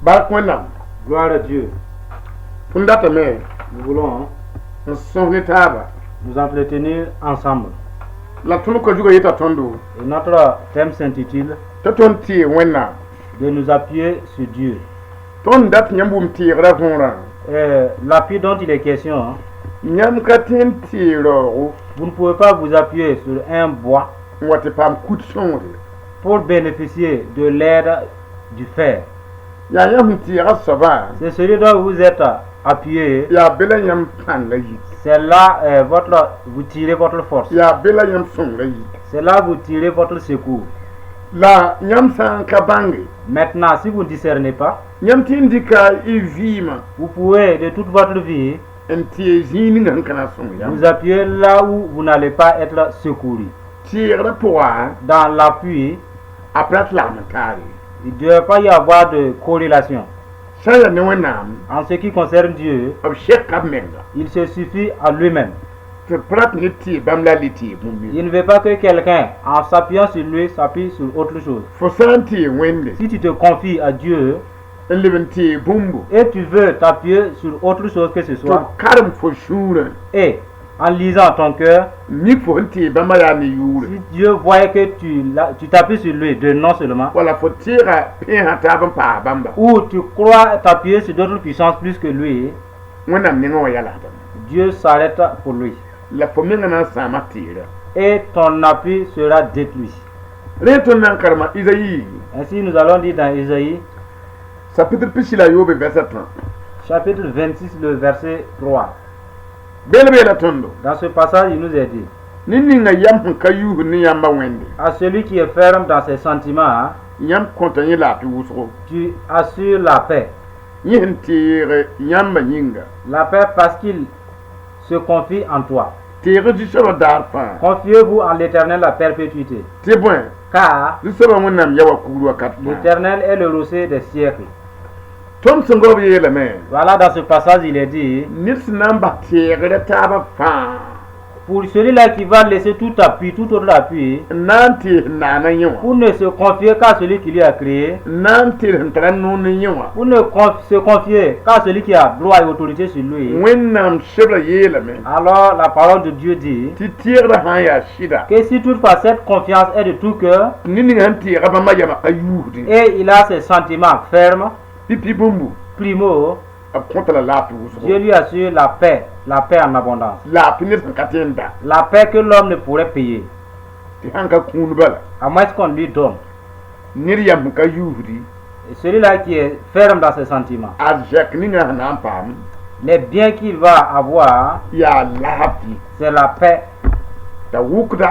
Bark wẽnnaam. Gloire à Dieu. Tõnd datame Nous voulons n sõs ne taaba. nous entretenir ensemble. La tõnd ko zugã yeta tõndo Et notre thème s'intitule tɩ tõnd tɩɩ wẽnnaam. de nous appuyer sur Dieu. Tõnd dat yãmb wʋm tɩɩgrã võorã. L'appui dont il est question, Yãmb ka tẽ n tɩɩ raoogo vous ne pouvez pas vous appuyer sur un bois n wa tɩ paam kut sõngre. pour bénéficier de l'aide du fer. Yaa yãmb sẽn tɩɩga soabã C'est celui dont vous êtes appuyé. yaa be la yãmb pãnga yik. C'est là vous tirez votre force. Yaa be la yãmb sõngra yik. C'est là vous tirez votre secours. La yãmb sã n ka bãnge Maintenant, si vous ne discernez pas, yãmb tɩ n dɩka y vɩɩmã vous pouvez de toute votre vie n tɩ zĩig ninga sẽn ka na n sõng yãmb. vous appuyer là où vous n'allez pas être secouru. Tɩɩgrã pʋga Dans l'appui, a pa rat lagm n taare. il ne doit pas y avoir de corrélation. Sã n yaa ne wẽnnaam En ce qui concerne Dieu, b sɛka b menga il se suffit à lui-même. tɩ b pa rat ne tɩɩ bãmb la le tɩɩ bũmb. Il ne veut pas que quelqu'un, en s'appuyant sur lui, s'appuie sur autre chose. Fo sã n tɩɩ wẽnde Si tu te confies à Dieu n leb n tɩɩ bũmbu et tu veux t'appuyer sur autre chose que ce tɩ b soit, karem fo sũurã et en lisant ton cœur, mik fo sẽn tɩɩ bãmba yaa ne yʋʋre. si Dieu voyait que tu t'appuies sur lui de non seulement, Wala fo tɩɩga pẽesã taab n paas bãmba. ou tu crois t'appuyer sur d'autres puissances plus que lui, Wẽnnaam nengã wã yala bãmba. Dieu s'arrête pour lui. La fo menga na n sãama tɩɩra. Et ton appui sera détruit. Rẽ tõnd na n karema Isayi Ainsi nous allons dire dans Isaïe, sapitr pisi la yoobe vɛsa tõn. chapitre 26, le verset 3. Bel beela tõndo Dans ce passage, il nous est dit, ne ninga yam sẽn ka yuusd ne yãmba wẽnde à celui qui est ferme dans ses sentiments, yãmb kõta yẽ laafɩ wʋsgo. tu assures la paix. Yẽ sẽn teeg yãmba yĩnga La paix parce qu'il se confie en toi. teeg zu-soabã daar fãa Confiez-vous en l'Éternel à perpétuité, tɩ bõe car zu-soabã wẽnnaam ya wa kuur wakat fãa. l'Éternel est le rocher des siècles. Tõnd sẽn gob yeelame Voilà, dans ce passage, il est dit, ned sẽn na n bas teegda taabã fãa pour celui-là qui va laisser tout appui, tout autre appui, n na n tees naana yẽ wã pour ne se confier qu'à celui qui lui a créé, n na n tees sẽn tara noor ne yẽ wã. pour ne se confier qu'à celui qui a droit et autorité sur lui. Wẽnnaam sebra yeelame Alors la parole de Dieu dit tɩ teegda sã n yaa sɩda que si toutefois cette confiance est de tout cœur ne ninga sẽn teega bãmba yama ka yuusde et il a ses sentiments fermes, pipi bũmbu primo, b kõta la laafɩ Dieu wʋsgo. lui assure la paix en abondance. Laafɩ ned sẽn ka tẽ n da La paix que l'homme ne pourrait payer, tɩ sãn ka kũud bala à moins qu'on lui donne. ned yam sẽn ka yuusdi Et celui-là qui est ferme dans ses sentiments, a zɛk ninga sẽn na n paam les biens qu'il va avoir, yaa laafɩ c'est la paix. t'a wʋkda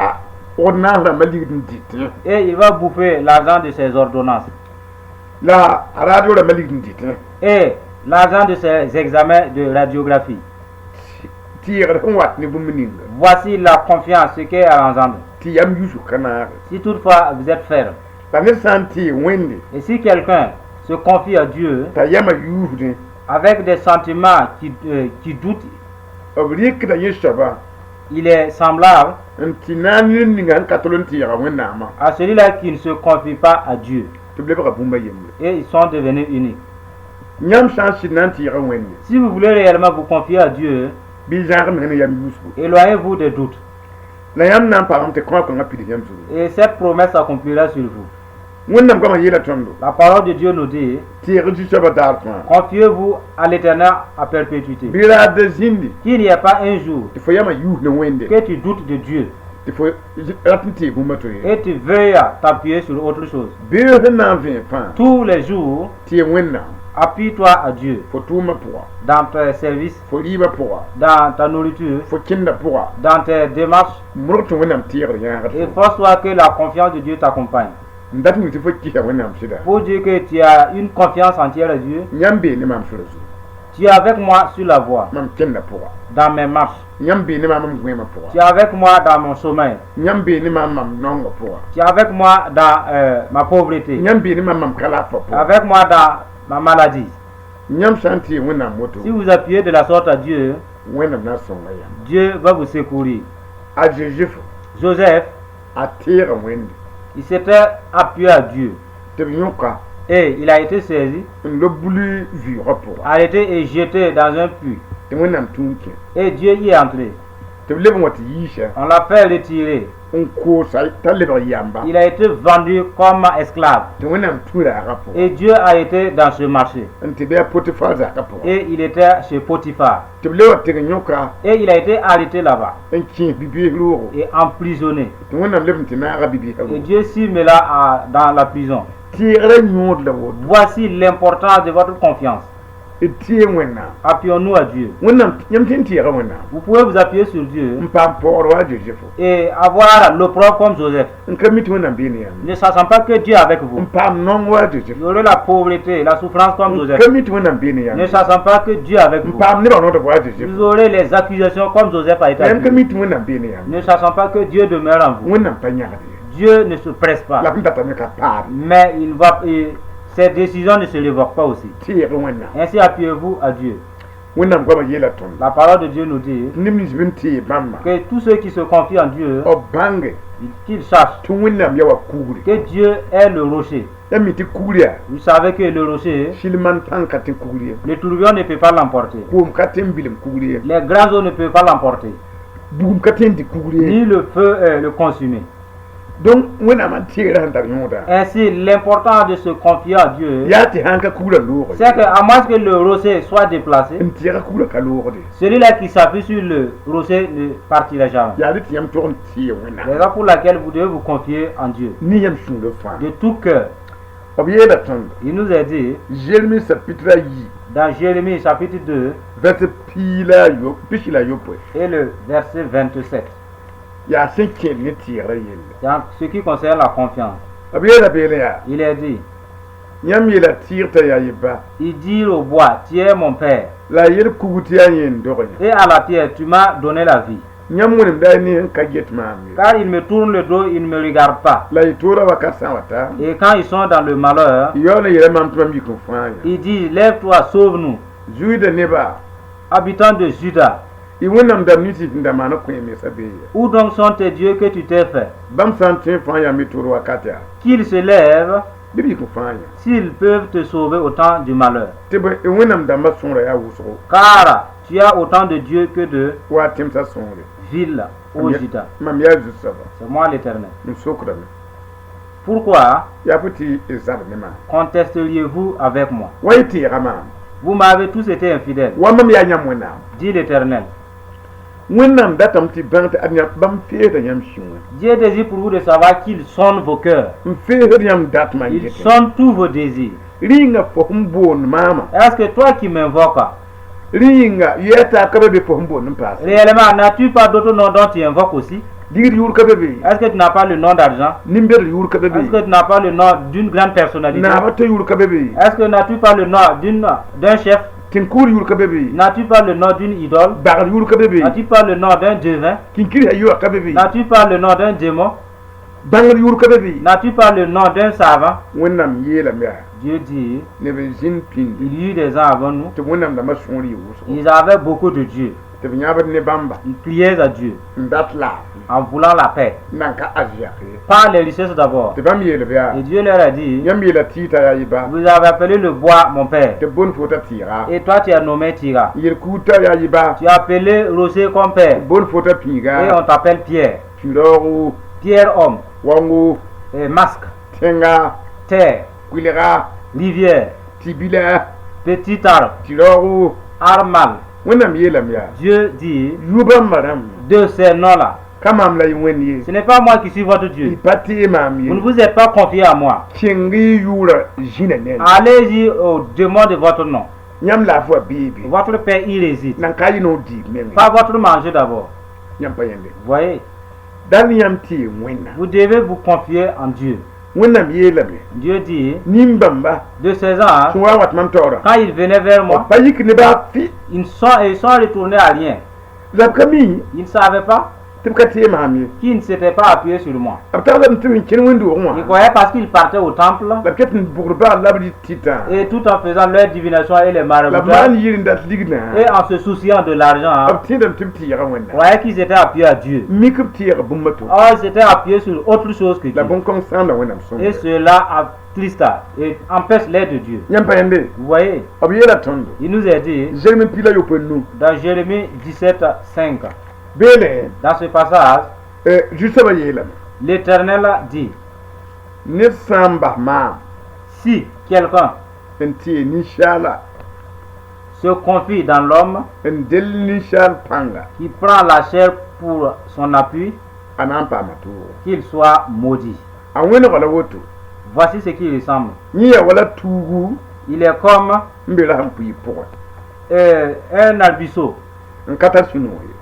ordonnance rãmbã ligd n dɩtẽ Et il va bouffer l'argent de ses ordonnances la radio rãmbã ligd n dɩtẽ et l'argent de ses examens de radiographie. tɩɩgd sẽn wat ne bũmb ninga Voici la confiance, ce qu'est à l'ensemble. tɩ yam yusu ka naage. Si toutefois vous êtes ferme, La ned sã n tɩɩ wẽnde et si quelqu'un se confie à Dieu t'a yama yuusdẽ avec des sentiments qui doutent, b rɩkda yẽ soabã il est semblable n tɩ na n ned ninga sẽn ka tol n tɩɩga wẽnnaamã à celui-là qui ne se confie pas à Dieu. tɩ b lebga bũmba yembre. Et ils sont devenus uniques. Yãmb sã n sɩd na n tɩɩga wẽnde Si vous voulez réellement vous confier à Dieu, bɩ zãag meng ne yam yuusgo éloignez-vous des doutes. la yãmb na n paam tɩ kõ-kãngã pid yãmb zugu. Et cette promesse s'accomplira sur vous. Wẽnnaam goamã yeela tõndo La parole de Dieu nous dit, tɩɩg zu-soabã daar fãa confiez-vous à l'Éternel à perpétuité. bɩ raadda zĩndi Qu'il n'y ait pas un jour tɩ fo yama yuus ne wẽnde que tu doutes de Dieu tɩ fo rat n tɩɩ bũmba to ye. et tu veuilles t'appuyer sur autre chose. Beoog sẽn na n vẽ fãa Tous les jours, tɩ wẽnnaam appuie-toi à Dieu fo tʋʋmã pʋga dans tes services, fo rɩɩbã pʋga dans ta nourriture, fo kẽnda pʋga dans tes démarches, modg tɩ wẽnnaam tɩɩgd yãagd et force-toi que la confiance de Dieu t'accompagne. n dat ning tɩ fo kɩsa wẽnnaam sɩda Pour dire que tu as une confiance entière à Dieu, yãmb bee ne maam sora zu tu es avec moi sur la voie, mam kẽnda pʋga dans mes marches, yãmb bee ne maam mam goẽmã tu pʋga es avec moi dans mon sommeil, yãmb bee ne maam mam naonga pʋga tu es avec moi dans ma pauvreté, yãmb bee ne maam mam ka laafã pʋga avec moi dans ma maladie. yãmb sã n tɩ wẽnnaam woto Si vous appuyez de la sorte à Dieu, wẽnnaam na n sõnga yãmb. Dieu va vous secourir. A Joseph Joseph, a teega wẽnde il s'était appuyé à Dieu tɩ b yõka Et il a été saisi, n lo bulu vɩʋgã pʋga arrêté et jeté dans un puits. tɩ wẽnnaam tũu kẽ Et Dieu y est entré. tɩ b leb n wa tɩ yiisa On l'a fait retirer. n koosa t'a lebg yamba Il a été vendu comme esclave. tɩ wẽnnaam tũ raagã pʋga Et Dieu a été dans ce marché. n tɩ bɩ a potifar zakã pʋga Et il était chez Potiphar. tɩ b le wa tɩg yõka Et il a été arrêté là-bas n kẽes bi-bees roogo et emprisonné. tɩ wẽnnaam leb n tɩ naaga bi-beesã Et roogo Dieu s'y met là dans la prison. tɩɩgrã yõod la woto Voici l'importance de votre confiance. d tɩɩ wẽnnaam Appuyons-nous à Dieu. wẽnnaam yãmb tɩ n tɩɩga wẽnnaam Vous pouvez vous appuyer sur Dieu n paam paoor wa a josefo et avoir l'opprobre comme Joseph. n ka mi tɩ wẽnnaam bee ne yãmb Ne sachant pas que Dieu est avec vous. n paam nong wa a josefo Vous aurez la pauvreté, la souffrance comme n Joseph. ka mi tɩ wẽnnaam bee ne Ne yãmb sachant pas que Dieu est avec n vous. paam nebã noodb wa a josefo Vous aurez les accusations comme Joseph a été yãmb ka accusé. mi tɩ wẽnnaam bee ne yãmb Ne sachant pas que Dieu demeure en vous. wẽnnaam pa yãgd ye Dieu ne se presse la pas. b n tatame ka paam Mais cette décision ne se révoque pas aussi. tɩɩg wẽnnaam Ainsi appuyez-vous à Dieu. wẽnnaam goamã yeela tõnd La parole de Dieu nous dit neb nins bɩ n tɩɩ bãmba que tous ceux qui se confient en Dieu, b bãnge qu'ils sachent tɩ wẽnnaam ya wa kugre que Dieu est le rocher. yãmb mi tɩ kugr yaa Vous savez que le rocher, silman tãng ka tẽ kugr ye le tourbillon ne peut pas l'emporter. koom ka tẽ n bilem kugr ye Les grands eaux ne peuvent pas l'emporter. bugum ka tẽ n dɩ kugr ye Ni le feu le consumer. donc wẽnnaam n tɩɩgrã sẽn tar yõoda Ainsi, l'important de se confier à Dieu, yaa tɩ sãn ka kugrã loogre c'est qu'à moins que le rocher soit déplacé, n tɩɛga kugrã ka loogde celui-là qui s'appuie sur le rocher ne partira jamais. yaa d tɩ yãmb tog n tɩɩ wẽnnaam Raison pour laquelle vous devez vous confier en Dieu. ne yãmb sũurã fãa De tout cœur. b yeela tõnd Il nous a dit, jeremi sapitra yi dans Jérémie chapitre 2 vɛrse pisi la yopoe et le verset 27, yaa sẽn kẽed ne tɩɩgrã yelle dans ce qui concerne la confiance, b yeela beele yaa il est dit, yãmb yeela tɩɩg t'a yaa yeba il dit au bois, tu es mon père, la a yel kug tɩ yaa yẽn dog yã et à la pierre, tu m'as donné la vie. yãmb wẽnem daa ne n ka get maam ye Car il me tourne le dos, il ne me regarde pas. la y toora wakat sã n wa ta Et quand ils sont dans le malheur, yaool n yeela mam tɩ mam yik n fãa yã il dit, lève-toi, sauve-nous, zuɩda nebã habitants de Juda. y wẽnnaam dam nins tɩ n da maana kõe mesa bee ya Où donc sont tes dieux que tu t'es fait? bãmb sã n tõe fãa yãmb y toor wakat yaa Qu'ils se lèvent, bɩ b yik n fãa yã s'ils peuvent te sauver au temps du malheur. tɩ wẽnnaam dãmbã sõora yaa wʋsgo Car tu as autant de dieux que de waa tẽmsã sõore villes, ô Juda. mam yaa zu-soaba C'est moi l'Éternel. n sokrame Pourquoi yaa fo tɩ y zab ne maam contesteriez-vous avec moi? wa y tɩɩga maam Vous m'avez tous été infidèles, wa mam yaa yãmb wẽnnaam dit l'Éternel. wẽnnaam datame tɩ bãng tɩ ad bãmb feesda yãmb sũ-wã Dieu désire pour vous de savoir qu'ils sonnent vos cœurs. n feesd yãmb dat man Ils get sonnent tous vos désirs. rĩnga fo sẽn boond maama Est-ce que toi qui m'invoques, rĩnga yɛɛta ka be be fo sẽn boond n paas réellement, n'as-tu pas d'autre nom dont tu invoques aussi? digd yʋʋr ka be be Est-ce que tu n'as pas le nom d'argent? nin-bɛd yʋʋr ka be Est-ce que be tu n'as pas le nom d'une grande personnalité? naaba t'a yʋʋr ka be be Est-ce que n'as-tu pas le nom d'un chef? tẽn-kuur yʋʋr ka be be N'as-tu pas le nom d'une idole? bagd yʋʋr ka be be N'as-tu pas le nom d'un devin? kinkir ya yʋa ka be be N'as-tu pas le nom d'un démon? bãngd yʋʋr ka be be N'as-tu pas le nom d'un savant? wẽnnaam yeelame yaa Dieu dit, neb n zĩnd pĩndi il y eut des gens avant nous, tɩ wẽnnaam dãmbã sõor yɩ wʋsgo ils avaient beaucoup de dieux. tɩ b yãbd ne bãmba Ils priaient à Dieu n dat laafɩ en voulant la paix. nan ka azyak ye Pas les richesses d'abord. tɩ bãmb yeelb yaa Et Dieu leur a dit, yãmb yeela tɩɩ t'a yaa yɩba vous avez appelé le bois mon père. tɩ bõn fo t'a tɩɩga Et toi tu as nommé Tira. yel kuud t'a yaa yɩba Tu as appelé Rocher comme père. bõn fo t'a Et pĩiga on t'appelle Pierre. tũ-raoogo Pierre homme. waoongo Et masque. tẽnga Terre. kuilga Rivière. tibila Petit arbre. tɩ-raoogo Armal. wẽnnaam yeelame yaa Dieu dit, yu bãmba rãmb de ces noms-là, ka maam la y wẽnd ye ce n'est pas moi qui suis votre y Dieu. pa tɩɩ maam Vous ne ye vous êtes pas confié à moi. kẽng-y yʋʋra zĩna ned Allez-y au démon de votre nom. yãmb laaf wa beebe Votre père y réside. nan ka yɩ ne diib meng Pas votre manger d'abord. yãmb pa yẽnde Vous voyez, dal yãmb tɩɩ wẽnna vous devez vous confier en Dieu. wẽnnaam yeelame Dieu dit, nin-bãmba de ces gens, sẽn wa wat mam taoora quand ils venaient vers moi, pa yik ne baa fɩ ils sont retournés à rien. la b ka mi Ils ne savaient pas. tɩ b ka tɩ maam qui ne s'était pas appuyé sur moi. ye b tagda m tɩ n kẽn wẽnd-doog Il wã croyait parce qu'il partait au temple la b ket n bugr baal la b rɩt tɩtã et tout en faisant leur divination et les la b marabouts maan yɩr n dat ligdã et en se souciant de l'argent, b tẽedame tɩ b tɩɩga wẽnnaam croyaient qu'ils étaient appuyés à Dieu. mik b tɩɩg bũmba to Or, ils étaient appuyés sur autre chose que la Dieu. bõn-kõng sãanda wẽnnaam Et sõnda cela attriste et empêche l'aide de Dieu. yãmb pa yẽnde Vous voyez, b yeela tõndo il nous a dit zerem n pila yopa nu dans Jérémie 17:5, beele dans ce passage, zu-soabã yeelame l'Éternel dit, ned sã n bas maam si quelqu'un n tɩ ninsaala se confie dans l'homme n del ninsaal pãnga qui prend la chair pour son appui, a na n paama toogo qu'il soit maudit. a wẽnegã la woto Voici ce qui ressemble. yẽ ya wala tuugu Il est comme n be rasem pʋɩɩ pʋgẽ un arbisseau n ka tar sũ-noog ye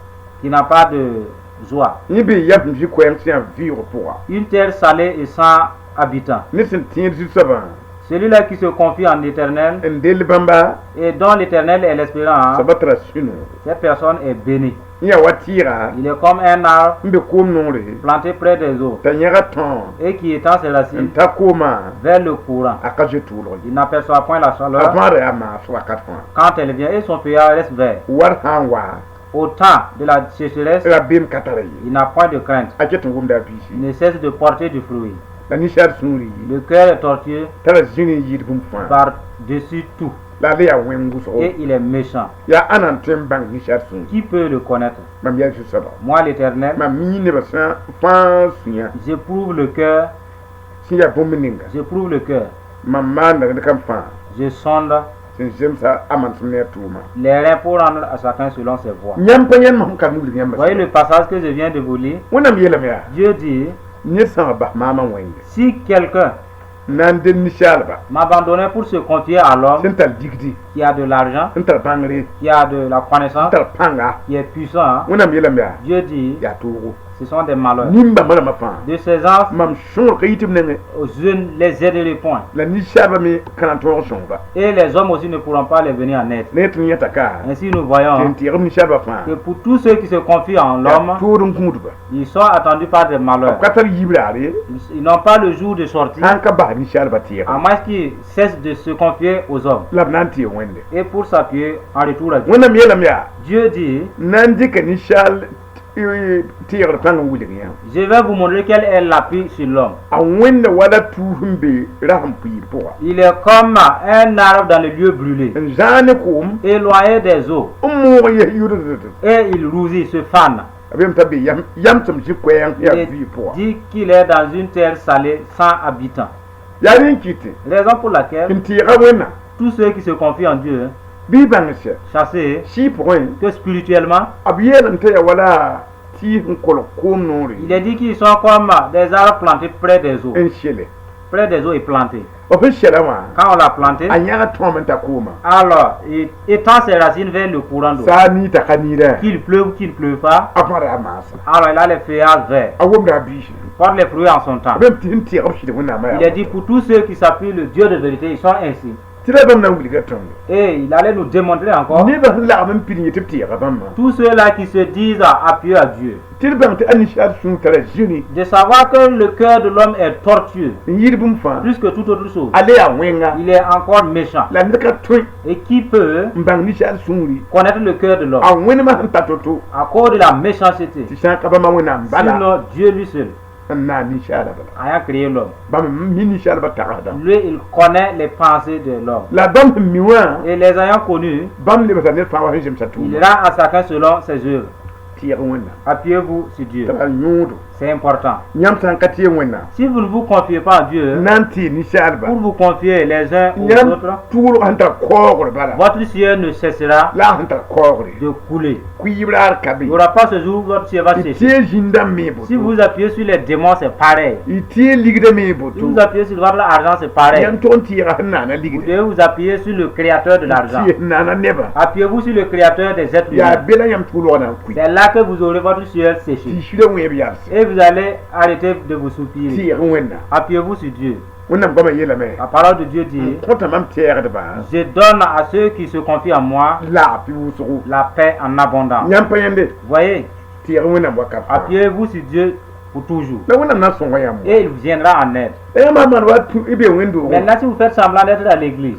qui n'a pas de joie. yẽ be yap n zĩ-koɛɛng sẽn yaa vɩʋʋg pʋga Une terre salée et sans habitants. ned sẽn tẽed zu-soabã Celui-là qui se confie en l'Éternel n del bãmba et dont l'Éternel est l'espérance, soaba tara sũ-noog cette personne est bénie. yẽ ya wa tɩɩga Il est comme un arbre n be koom noore planté près des eaux t'a yẽga tõog et qui étend ses n racines ta koomã vers le courant. a ka zoe tʋʋlg ye Il n'aperçoit point la a chaleur vãada yaa maas wakat fãa quand elle vient et son feuillage reste vert. war sã n wa Au temps de la sécheresse, rabem ka tara ye il n'a point de crainte. a ket n wʋmda a Il biisi ne cesse de porter du fruit. la ninsaal sũuri ye Le cœur est tortueux tara zĩr n yɩɩd bũmb fãa par-dessus tout la a le yaa wẽng wʋsgo et il est méchant. yaa ãna n tõe n bãng ninsaal sũuri Qui peut le connaître? mam yaa zu-soaba Moi, l'Éternel, mam mii nebã fãa sũyã j'éprouve le cœur, sẽn yaa bũmb ninga j'éprouve le cœur. mam maanda ned kam fãa Je sonde sẽn zemsa a mansem ne a tʋʋma les reins pour rendre à chacun selon ses voies. yãmb pa yãnd mam karem wilg yãmba Voyez le passage que je viens de vous lire. wẽnnaam yeelame yaa Dieu dit, ned sã n bas maamã wẽnge si quelqu'un n na n del ninsaalba m'abandonnait pour se confier à l'homme sẽn tar digdi qui a de l'argent, n tar bãngre qui a de la n connaissance, tar pãnga qui est puissant, wẽnnaam yeelame yaa Dieu dit, yaa toogo ce sont des malheurs. nin-bãmbã rãmbã fãa De ces gens, mam sõor ka yitɩb nengẽ je ne les aiderai point. la ninsaabã me ka na n tõog sõnga Et les hommes aussi ne pourront pas les venir en aide. ne tɩ n yẽta ka Ainsi, nous tɩ n voyons tɩɩgb ninsaabã fãa que pour tous ceux qui se confient en yaa l'homme, toor n gũudba ils sont attendus par des b malheurs. ka tar yiib raare Ils n'ont pas le jour de sortie, sã n ka bas ninsaalbã tɩɩg à moins qu'ils cessent de se confier aux hommes la b na n tɩɩg wẽnde et pour s'appuyer en retour à Dieu. wẽnnaam yeelame yaa Dieu dit, n na n dɩka ninsaal tɩɩgd pãng n wilg yã je vais vous montrer quel est l'appui sur l'homme. a wẽnda wala tuus n be rasem pʋɩɩr pʋga Il est comme un arbre dans le lieu brûlé, n zãag ne koom éloigné des eaux, n moog n yes yʋrdd et il rougit, se fane. a bem t'a be yam tɩm zĩ-koɛɛng yaa Il vɩɩ pʋga dit qu'il est dans une terre salée sans habitants. yaa rẽ n kɩtẽ Raison pour laquelle n tɩɩga wẽnna tous ceux qui se confient en Dieu, bɩ y bãng sɛ chassés, sɩɩ pʋgẽ que spirituellement, b yeelame t'a ya wala tɩɩs n kolg koom noore il est dit qu'ils sont comme des arbres plantés près des eaux. n sele Près des eaux et plantés. b f sɛla wã Quand on l'a planté, a yãga tõom n ta kooma alors il étend ses racines vers le courant d'eau. saa nii t'a ka niirã Qu'il pleuve ou qu'il ne pleuve pas, a fãa raa maasa alors il a les feuillages verts. a wʋmda a biisi Il porte les fruits en son temps. a bem tɩ sẽn tɩɩg b sɩd wẽnnaamã Il est dit pour tous ceux qui s'appuient le Dieu de vérité, ils sont ainsi. tɩ la bãmb na n wilga tõndo Et il allait nous démontrer encore nebã sẽn lagm n pid n yetɩ b tɩɩga bãmbã tous ceux-là qui se disent appuyés à Dieu, tɩ d bãng tɩ a ninsaal sũur tara zĩni de savoir que le cœur de l'homme est tortueux, n yɩɩd bũmb fãa plus que toute autre chose. a le yaa wẽnga Il est encore méchant. la ned ka tõe Et qui peut n bãng ninsaal sũuri connaître le cœur de l'homme a wẽnemã sẽn ta to-to à cause de la méchanceté? tɩ sã n ka bãmba wẽnnaam bala Sinon, Dieu lui seul n na n ninsaala bala ayant créé l'homme. bãmb mi ninsaalbã tagsda Lui, il connaît les pensées de l'homme. la bãmb sẽn mi wã Et les ayant connus, bãmb lebsa ned fãa wa sẽn zemsa il tʋʋma rend à chacun selon ses œuvres. tɩɩg wẽnnaam Appuyez-vous sur Dieu. tara yõodo C'est important. yãmb sã n ka tɩɩg wẽnnaam Si vous ne vous confiez pas en Dieu, na n tɩɩ ninsaalba pour vous confier les uns aux yãmb autres, tʋʋlg sẽn tar kaoogr bala votre ciel ne cessera la sẽn tar kaoogre de couler. kuiib raar ka be Il n'y aura pas ce jour où votre ciel va y sécher. tɩɩ zĩndã me Si boto vous appuyez sur les démons, c'est pareil. y tɩɩ ligda me Si boto vous appuyez sur votre argent, c'est pareil. yãmb tʋg n tɩɩga sẽn naana Vous ligda devez vous appuyer sur le créateur de l'argent. tɩ sẽn naana nebã Appuyez-vous sur le créateur des êtres yaa humains. be la yãmb tʋʋlg na n kui C'est là que vous aurez votre ciel séché. tɩ sira wẽeb yalse Et vous allez arrêter de vous soupirer. tɩɩg wẽnna Appuyez-vous sur Dieu. wẽnnaam goamã yeelame La parole de Dieu dit, n kõta mam tɛɛgdbã je donne à ceux qui se confient en moi laafɩ wʋsgo la paix en abondance. yãmb pa yẽnde Voyez, tɩɩg wẽnnaam wakat fãa Appuyez-vous sur Dieu pour toujours. la wẽnnaam na n sõnga yãmb Et il viendra en aide. la yãmb maan wa y be wẽndoogẽ Maintenant, si vous faites semblant d'être à l'église,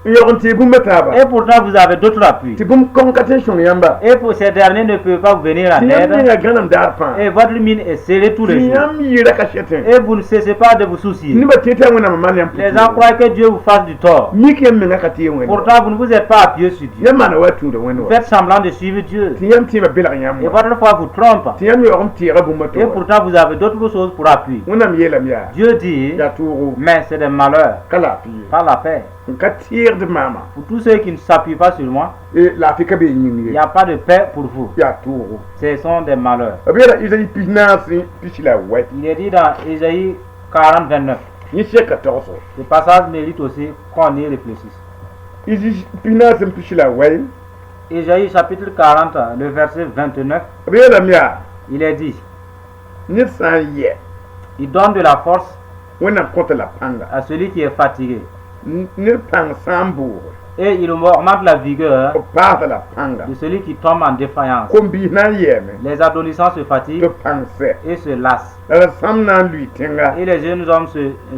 n yog n tɩɩ bũmb a taaba et pourtant vous avez d'autres appuis, tɩ bũmb kõng ka tɩ n sõng yãmba et pour ces derniers ne peuvent pas vous venir en tɩ yãmb aide, ninga gãnem daar fãa et votre mine est serrée tous tɩ les jours, yãmb yɩɩra ka sɛtẽ et vous ne cessez pas de vous soucier. nebã tɩ tɩ a wẽnnaam maan yãmb Les gens croient que Dieu vous fasse du tort. mik yãmb menga ka tɩ ye wẽnd Pourtant, vous ne vous êtes pas appuyé sur Dieu. yãmb maana wa tũuda wẽnd Vous wa faites semblant de suivre Dieu. tɩ yãmb tɩɩmã belg yãmb Et wa votre foi vous trompe. tɩ yãmb yaoog n tɩɩga bũmba Et tɩ pourtant, vous avez d'autres choses pour appui. wẽnnaam yeelame yaa Dieu dit, yaa tʋʋgo mais c'est des malheurs, ka laafɩ ye pas la paix. n ka tɩɩgd maama Pour tous ceux qui ne s'appuient pas sur moi, laafɩ ka bee yĩng il ye n'y a pas de paix pour vous. yaa tʋʋgo Ce sont des malheurs. b yeela isayi pis naasẽ pis la wɛ Il est dit dans Ésaïe 40, 29. yẽ sɛka togso Ce passage mérite aussi qu'on y réfléchisse. isi pis naasẽ pis la wɛ Ésaïe chapitre 40, le verset 29, b yeelame yaa il est dit, ned sã n yɛ il donne de la force wẽnnaam kõta la pãnga à celui qui est fatigué. ned pãng sã n boore Et il augmente la vigueur b paasa la pãnga de celui qui tombe en défaillance. kom-biis na n yɛɛme Les adolescents se tɩ fatiguent pãng sɛ et se lassent. la la sãmb na n lʋɩ tẽnga Et les jeunes hommes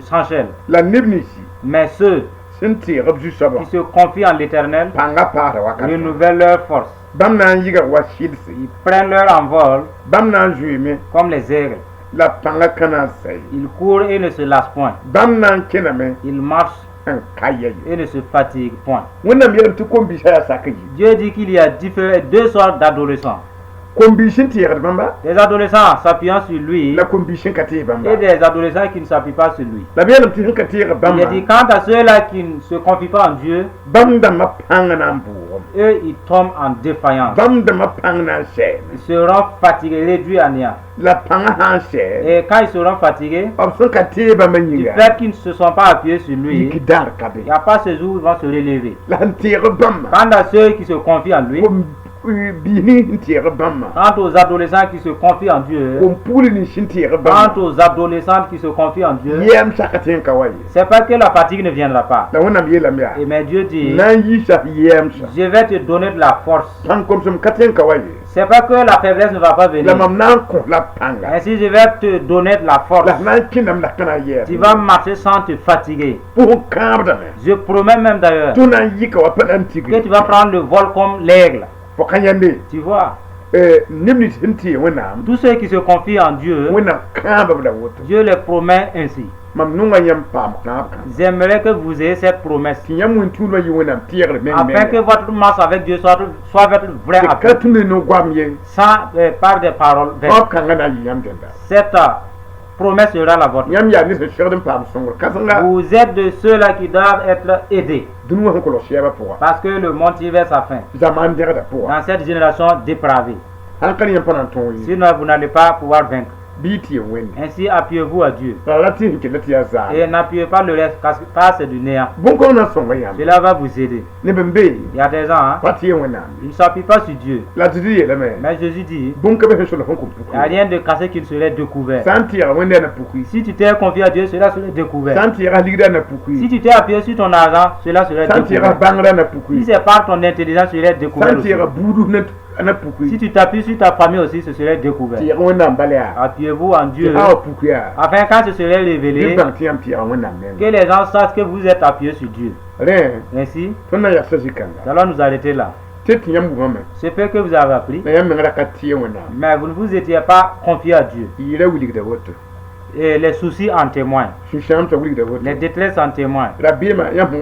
s'enchaînent. la neb ninsi Mais ceux sẽn teeg b zu-soabã qui se confient en l'Éternel pãnga paasda wakat renouvellent leur force. bãmb na n yɩga wa sɩdse Ils prennent leur envol bãmb na n zoeeme comme les aigles. la pãnga ka na n sɛ Ils courent et ne se lassent point. bãmb na n kẽname Ils marchent n ka ya ye et ne se fatiguent point. wẽnnaam yeelame tɩ kom-biisã yaa sak yi Dieu dit qu'il y a deux sortes d'adolescents. kom-biis sẽn teegd bãmba Des adolescents s'appuyant sur lui la kom-biis sẽn ka teeg bãmba et des adolescents qui ne s'appuient pas sur lui. la b yeelame tɩ sẽn ka teeg Il est bãmba dit quant à ceux-là qui ne se confient pas en Dieu, bãmb dãmbã pãng na n boogem eux ils tombent en défaillance. bãmb dãmbã pãng na n sɛɛme Ils seront fatigués, réduits à néant. la pãngã sã n sɛ Et quand ils seront fatigués, b sẽn ka teeg bãmba du yĩnga fait qu'ils ne se sont pas appuyés sur lui, yik daar ka be il n'y a pas ce jour où ils vont se relever. la sẽn teeg bãmba Quant à ceux qui se confient en lui, biis ning sẽn teeg bãmba quant aux adolescents qui se confient en Dieu, kom-puul ning sẽn teeg quant bãmba aux adolescentes qui se confient en Dieu, yɛɛm saka tẽ n ka wa ye c'est pas que la fatigue ne viendra pas. la wẽnnaam yeelame yaa Et mais Dieu dit, na n yiisa yɛɛmsa je vais te donner de la force. pãng komsem ka tẽ n ka wa ye C'est pas que la faiblesse ne va pas venir. la mam na n kõ la pãnga Ainsi, je vais te donner de la force. la na n kẽndame la kana yɛɛm Tu vas marcher sans te fatiguer. pʋs n kãabdame Je promets même d'ailleurs tɩ na n yɩka wa pa na n que tu tigre vas prendre le vol comme l'aigle. fo ka yãnde Tu vois, neb nins sẽn tɩ wẽnnaam tous ceux qui se confient en Dieu, wẽnnaam kãabb la woto Dieu les promet ainsi. mam nunga yãmb paam kãab kã J'aimerais que vous ayez cette promesse, tɩ yãmb wẽn-tuudmã yɩ wẽnnaam tɩɩgr afin que votre marche avec Dieu soit votre vrai tɩ ka appel, tũmd no goam ye sans par des paroles vaines. b kãngã na n yɩ yãmb dẽnda Cette promesse sera la vôtre. yãmb yaa ne sẽn segd n paam sõngr kãsenga Vous êtes de ceux-là qui doivent être aidés, dũni wã sẽn kolg sɛɛbã pʋga parce que le monde tire vers sa fin. zamaan dẽgda pʋga Dans cette génération dépravée, sãn ka ne yãmb pa na n tõog ye sinon vous n'allez pas pouvoir vaincre. bɩ y tɩ ye wẽnde Ainsi, appuyez-vous à Dieu la la tɩ sẽn kell tɩ yaa zaam et n'appuyez pas le reste, car c'est du néant. bõn-kaoog na n sõnga yãmb Cela va vous aider. neb n be Il y a des gens, hein, pa tɩ ye wẽnnaam ils ne s'appuient pas sur Dieu. la tɩ d yeelame Mais Jésus dit, bõn-ka be sẽn solg sẽn kõ il n'y a puk rien de cassé qui ne serait découvert. sã n tɩɛga wẽnda na pukri Si tu t'es confié à Dieu, cela serait découvert. sã n tɩɛga ligda na Si pukri tu t'es appuyé sur ton argent, cela serait sã n tɩɛga découvert. bãngrã na Si pukri c'est par ton intelligence, cela serait sã découvert n aussi. tɩɛga buudus na Si pukri tu t'appuies sur ta famille aussi, ce serait découvert. tɩɛg wẽnnaam bala yaa Appuyez-vous en Dieu, tɩ awa puk yaa afin quand ce serait ned révélé, bãng tɩ yãmb tɩɛga wẽnnaam que nengẽ les gens sachent que vous êtes appuyé sur Dieu. rẽ Ainsi, tõnd na yagsa zĩ-kãnga nous allons nous arrêter là. tɩ tɩ yãmb wʋmame C'est peu que vous avez appris, la yãmb meng ra ka tɩ ye wẽnnaam mais vous ne vous étiez pas confié à Dieu. yɩɩra wilgda woto Et les soucis en témoignent, sũ-sãamsã wilgda woto les détresses en témoignent, ra-beemã yãmb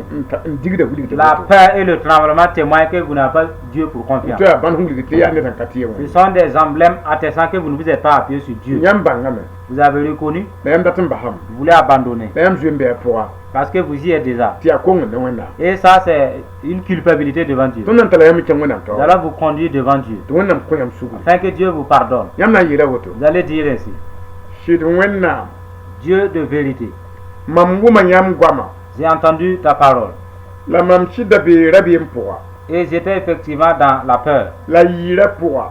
n digda wilgda la woto peur et le tremblement témoignent que vous n'avez pas Dieu pour confiance. tɩ yaa bãnd sẽn wilg tɩ yaa ned sẽn ka tɩ ye Ce wẽnde sont des emblèmes attestant que vous ne vous êtes pas appuyé sur Dieu. yãmb bãngame Vous avez reconnu, la yãmb dat n basame vous voulez abandonner, la yãmb zoe n bɩ a pʋga parce que vous y êtes déjà. tɩ yaa kong ne wẽnnaam Et ça, c'est une culpabilité devant Dieu. tõnd na n tala yãmb kẽ wẽnnaam Nous taoor allons vous conduire devant Dieu, tɩ wẽnnaam kõ yãmb sugri afin que Dieu vous pardonne. yãmb na n yɩɩra woto Vous allez dire ainsi, sɩd wẽnnaam Dieu de vérité, mam wʋma yãmb goama j'ai entendu ta parole, la mam sɩda bee ra-beem pʋga et j'étais effectivement dans la peur, la yɩɩra pʋga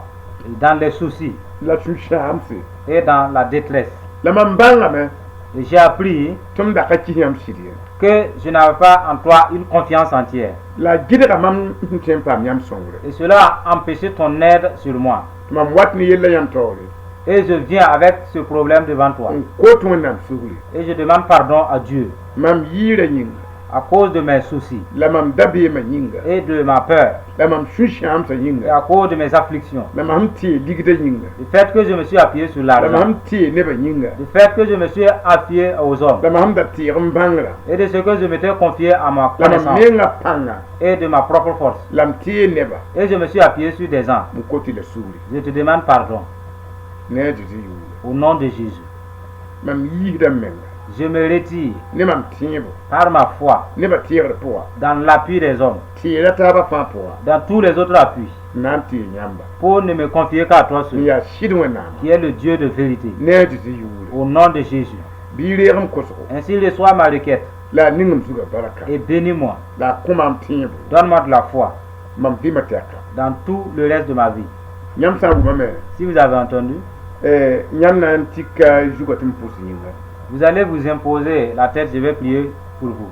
dans les soucis la sũ-sãamse et dans la détresse. la mam bãngame Et j'ai appris tum da ka ki yam siriya que je n'avais pas en toi une confiance entière. la gidra mam ntem pam yam songre Et cela a empêché ton aide sur moi. mam wat ni yella yam tawre Et je viens avec ce problème devant toi. ko to nam sugri Et je demande pardon à Dieu mam yira nyinga à cause de mes soucis la mam dabe ma nyinga et de ma peur la mam shusham sa et nyinga à cause de mes afflictions. la mam ti digda nyinga Le fait que je me suis appuyé sur la l'argent. mam ti ne ba nyinga Le fait que je me suis appuyé aux hommes. la mam da ti bangra Et de ce que je m'étais confié à ma la mam connaissance menga panga et de ma propre force. lam ti neba Et je me suis appuyé sur des gens. mu koti la sugri Je te demande pardon ne di yu au nom de Jésus. mam yida menga Je me retire ne mam tibo par ma foi ne ba tire poa dans l'appui des hommes, ti la ta ba fa poa dans tous les autres appuis, nan ti nyamba pour ne me confier qu'à toi ni seul, ya shidwe na qui est le Dieu de vérité. ne di yu Au nom de Jésus. bi reeram koso Ainsi reçois ma requête la ningam suga baraka et bénis-moi. la kumam tibo Donne-moi de la foi mam bi mataka dans tout le reste de ma vie. nyam sa bu mame Si vous avez entendu, nyam na antika jugotum pusi nyinga vous allez vous imposer la tête, je vais prier pour vous.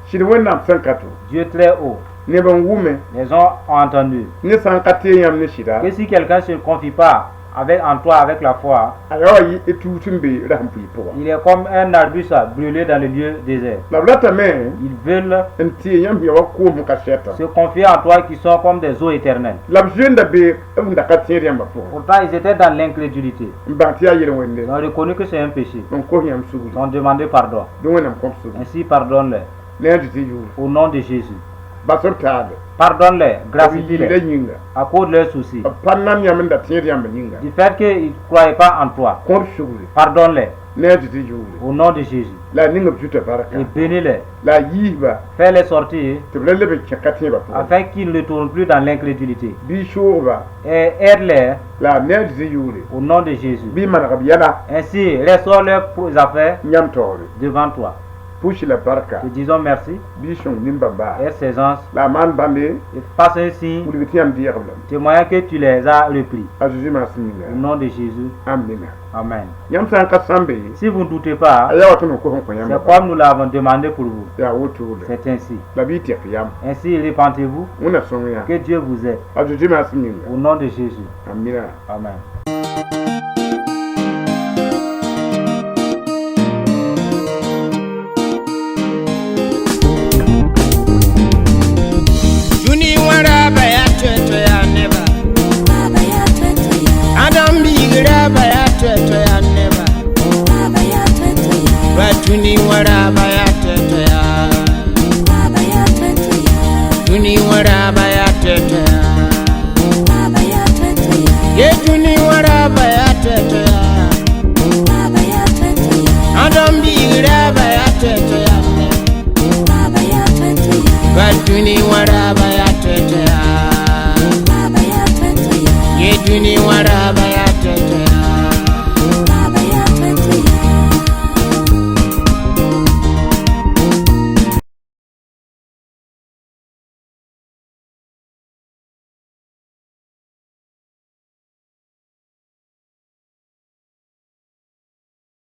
shidwe nam sankato Dieu très haut, ne ban wume les gens ont entendu ne sankate yam ne shida que si quelqu'un ne se confie pas en toi avec la foi, ayawa yi etutumbe rampi poa il est comme un arbuste brûlé dans le lieu désert. la blata me Ils veulent nti yam yawa ko mu kasheta se confier en toi qui sont comme des eaux éternelles. la jenda be nda ka tiere yam ba po Pourtant, ils étaient dans l'incrédulité. mbanti ya yire wende Ils ont reconnu que c'est un péché. on ko yam sugu Ils ont demandé pardon. do wonam kom sugu Ainsi, pardonne-les. ne di yu Au nom de Jésus. ba sortade Pardonne-les, yire gratifie-les nyinga à cause de leurs soucis. pannan yam nda tiere yam nyinga Du fait qu'ils ne croyaient pas en toi. ko sugu Pardonne-les ne di yu au nom de Jésus. la ninga juta baraka Et bénis-les. la yiba Fais-les sortir te blele be chakati ba po afin qu'ils ne tournent plus dans l'incrédulité. bi shurba Et aide-les la ne di yu au nom de Jésus. bi managab yala Ainsi, restaure leurs affaires nyam tore devant toi. pushi la baraka Te disons merci. bishon nimba ba Aide ces gens la man bande et fasse un signe pour le tiam diable témoignant que tu les as repris. ajuji Au masinga nom de Jésus. amina Amen. nyam san ka sambe Si vous ne doutez pas, aya watu no ko hon yam c'est comme nous l'avons demandé pour vous. ya wotu le C'est ainsi. la bi tiak yam Ainsi, repentez-vous. una songa Que Dieu vous aide. ajuji masinga Au nom de Jésus. amina Amen.